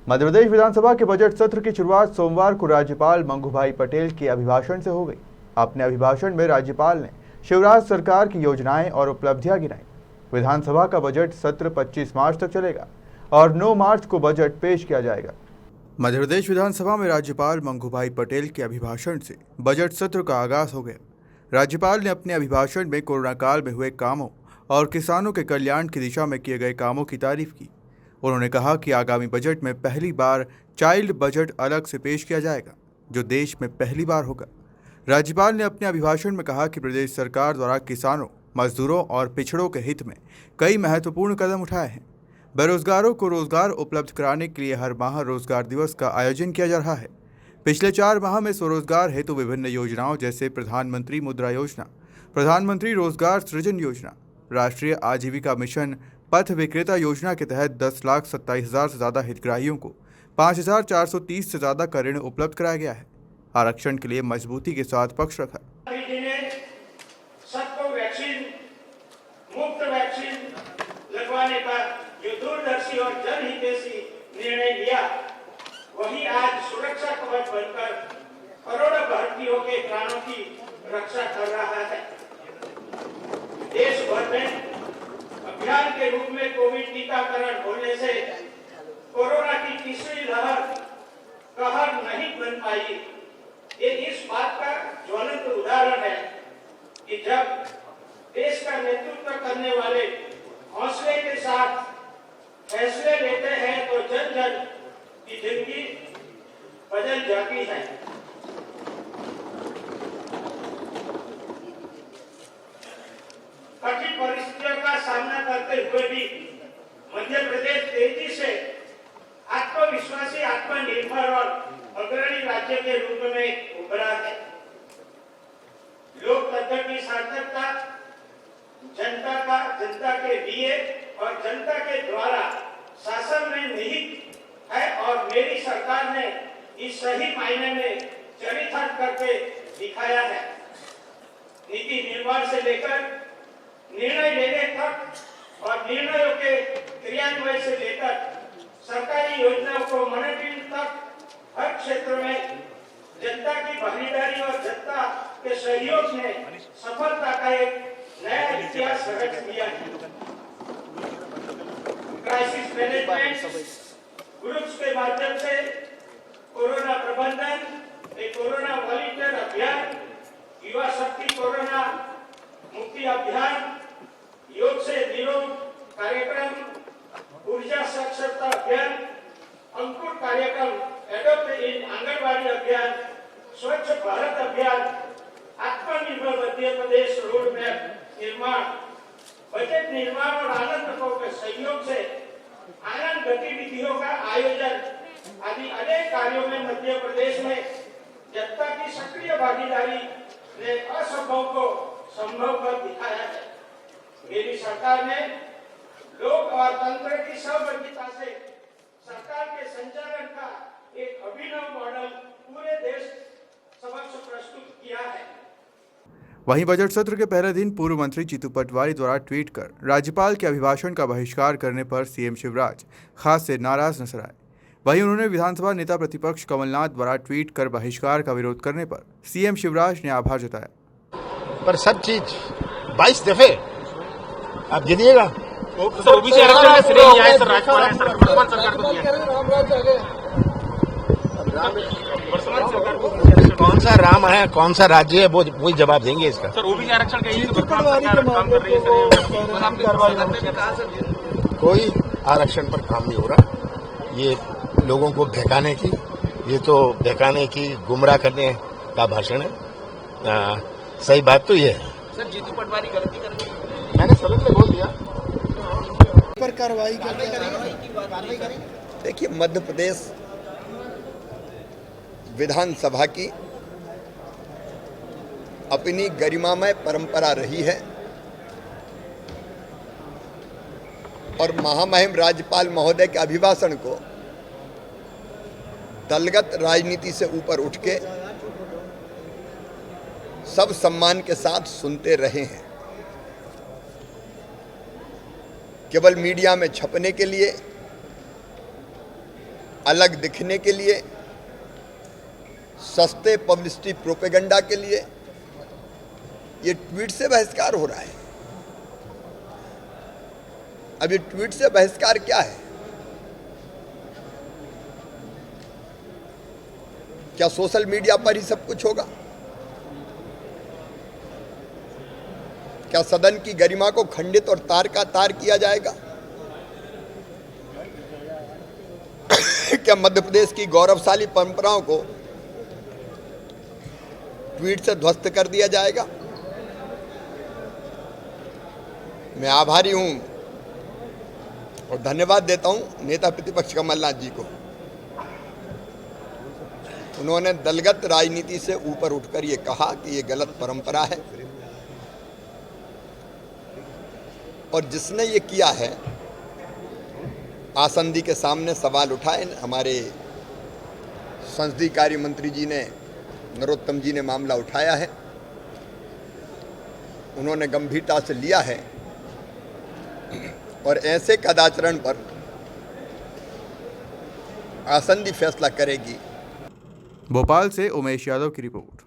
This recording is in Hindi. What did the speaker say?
मध्य प्रदेश विधानसभा के बजट सत्र की शुरुआत सोमवार को राज्यपाल मंगूभाई पटेल के अभिभाषण से हो गई। अपने अभिभाषण में राज्यपाल ने शिवराज सरकार की योजनाएं और उपलब्धियां गिनाई। विधानसभा का बजट सत्र 25 मार्च तक चलेगा और 9 मार्च को बजट पेश किया जाएगा। मध्य प्रदेश विधानसभा में राज्यपाल मंगूभाई पटेल के अभिभाषण से बजट सत्र का आगाज हो गया। राज्यपाल ने अपने अभिभाषण में कोरोना काल में हुए कामों और किसानों के कल्याण की दिशा में किए गए कामों की तारीफ की। उन्होंने कहा कि आगामी बजट में पहली बार चाइल्ड बजट अलग से पेश किया जाएगा, जो देश में पहली बार होगा। राज्यपाल ने अपने अभिभाषण में कहा कि प्रदेश सरकार द्वारा किसानों, मजदूरों और पिछड़ों के हित में कई महत्वपूर्ण कदम उठाए हैं। बेरोजगारों को रोजगार उपलब्ध कराने के लिए हर माह रोजगार दिवस का आयोजन किया जा रहा है। पिछले 4 माह में स्वरोजगार हेतु विभिन्न योजनाओं जैसे प्रधानमंत्री मुद्रा योजना, प्रधानमंत्री रोजगार सृजन योजना, राष्ट्रीय आजीविका मिशन, पथ विक्रेता योजना के तहत 10,27,000 से ज़्यादा हितग्राहियों को 5,430 से ज़्यादा का ऋण उपलब्ध कराया गया है। आरक्षण के लिए मजबूती के साथ पक्ष रखा। सबको मुफ्त वैक्सीन लगवाने का जो दूरदर्शी और जनहितैषी निर्णय लिया, वही आज सुरक्षा कवच बनकर करोड़ों भारतीयों के प्राणों की रक्षा कर रहा है। देश भर में अभियान के रूप में कोविड टीकाकरण होने से कोरोना की तीसरी लहर कहर नहीं बन पाई। ये इस बात का ज्वलंत उदाहरण है कि जब देश का नेतृत्व करने वाले हौसले के साथ फैसले लेते हैं तो जन जन की जिंदगी बदल जाती है। कठिन परिस्थितियों का सामना करते हुए भी मध्य प्रदेश तेजी से आत्मविश्वासी, आत्मनिर्भर और अग्रणी राज्य के रूप में उभरा है। लोकतंत्र की सार्थकता जनता के लिए और जनता के द्वारा शासन में निहित है और मेरी सरकार ने इस सही मायने में चरितार्थ करके दिखाया है। नीति निर्माण से लेकर निर्णय लेने तक और निर्णयों के क्रियान्वयन से लेकर सरकारी योजनाओं को मॉनिटरिंग तक हर क्षेत्र में जनता की भागीदारी और जनता के सहयोग ने सफलता का एक नया इतिहास रच दिया है। क्राइसिस मैनेजमेंट ग्रुप्स के माध्यम से कोरोना प्रबंधन, एक कोरोना वॉलंटियर अभियान, युवा शक्ति कोरोना मुक्ति अभियान, योग से निरोग कार्यक्रम, ऊर्जा साक्षरता अभियान, अंकुर कार्यक्रम, एडोप्ट इन आंगनबाड़ी अभियान, स्वच्छ भारत अभियान, आत्मनिर्भर मध्य प्रदेश रोड मैप निर्माण, बजट निर्माण और आनंदकों के सहयोग से आनंद गतिविधियों का आयोजन आदि अनेक कार्यों में मध्य प्रदेश में जनता की सक्रिय भागीदारी ने असंभव को संभव कर दिखाया है। मेरी सरकार ने लोक और तंत्र की सहभागिता से सरकार के संचालन का एक अभिनव मॉडल पूरे देश समक्ष प्रस्तुत किया है। वहीं बजट सत्र के पहले दिन पूर्व मंत्री जीतू पटवारी द्वारा ट्वीट कर राज्यपाल के अभिभाषण का बहिष्कार करने पर सीएम शिवराज खास से नाराज नजर आए। वहीं उन्होंने विधानसभा नेता प्रतिपक्ष कमलनाथ द्वारा ट्वीट कर बहिष्कार का विरोध करने पर सीएम शिवराज ने आभार जताया। पर सब चीज 22 दफे आप गिनिएगा। कौन सा राम है, कौन सा राज्य है, वो वही जवाब देंगे इसका। सर ओबीसी आरक्षण कोई आरक्षण पर काम नहीं हो रहा। ये लोगों को बहकाने की, ये तो बहकाने की, गुमराह करने का भाषण है। सही बात तो ये है। सर जीतू पटवारी गलती कर रही है, मैंने सदन में बोल दिया पर कार्रवाई करें। देखिए, मध्य प्रदेश विधानसभा की अपनी गरिमामय परंपरा रही है और महामहिम राज्यपाल महोदय के अभिभाषण को दलगत राजनीति से ऊपर उठ के सब सम्मान के साथ सुनते रहे हैं। केवल मीडिया में छपने के लिए अलग दिखने के लिए, सस्ते पब्लिसिटी प्रोपेगेंडा के लिए ये ट्वीट से बहिष्कार हो रहा है। अब ये ट्वीट से बहिष्कार क्या है? क्या सोशल मीडिया पर ही सब कुछ होगा? क्या सदन की गरिमा को खंडित और तार का तार किया जाएगा? क्या मध्य प्रदेश की गौरवशाली परंपराओं को ट्वीट से ध्वस्त कर दिया जाएगा? मैं आभारी हूं और धन्यवाद देता हूं नेता प्रतिपक्ष कमलनाथ जी को। उन्होंने दलगत राजनीति से ऊपर उठकर ये कहा कि ये गलत परंपरा है, और जिसने ये किया है आसंदी के सामने सवाल उठाए। हमारे संसदीय कार्य मंत्री जी ने, नरोत्तम जी ने मामला उठाया है, उन्होंने गंभीरता से लिया है और ऐसे कदाचरण पर आसंदी फैसला करेगी। भोपाल से उमेश यादव की रिपोर्ट।